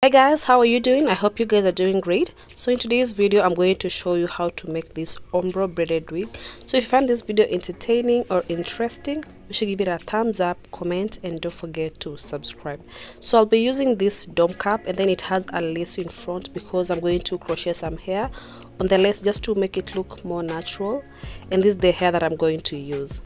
Hi guys, how are you doing? I hope you guys are doing great. So in today's video I'm going to show you how to make this ombre braided wig. So if you find this video entertaining or interesting, you should give it a thumbs up, comment, and don't forget to subscribe. So I'll be using this dome cap, and then it has a lace in front because I'm going to crochet some hair on the lace just to make it look more natural, and this is the hair that I'm going to use.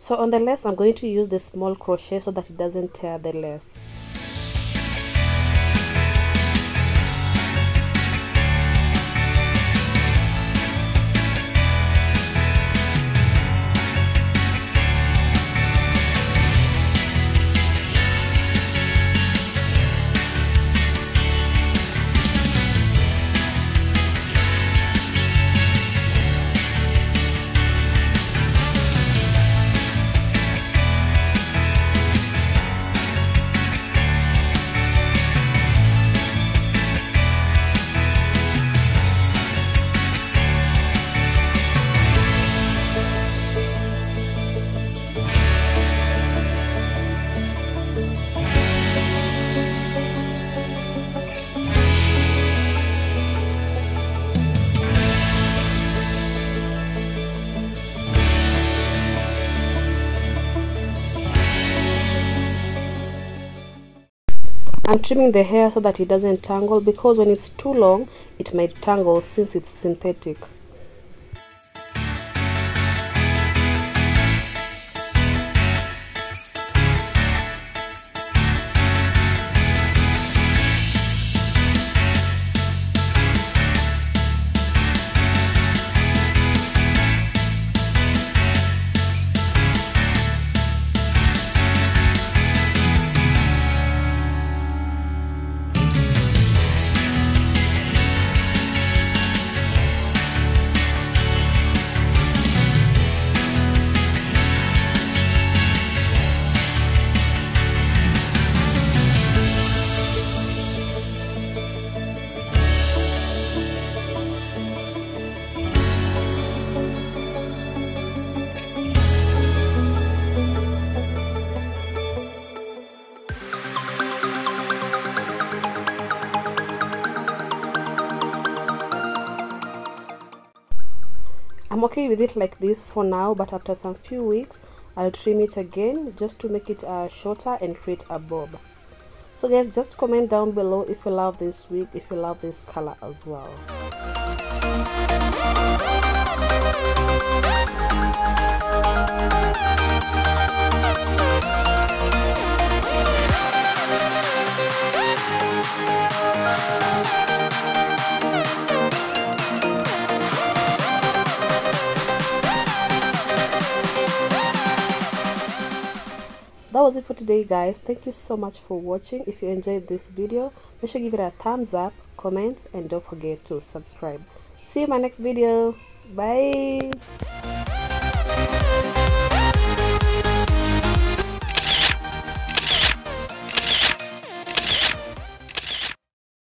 So on the lace, I'm going to use the small crochet so that it doesn't tear the lace. I'm trimming the hair so that it doesn't tangle, because when it's too long it might tangle since it's synthetic. I'm okay with it like this for now, but after some few weeks I'll trim it again just to make it shorter and create a bob. So guys, just comment down below if you love this wig, if you love this color as well. That was it for today, guys. Thank you so much for watching. If you enjoyed this video, make sure to give it a thumbs up, comment, and don't forget to subscribe. See you in my next video. Bye.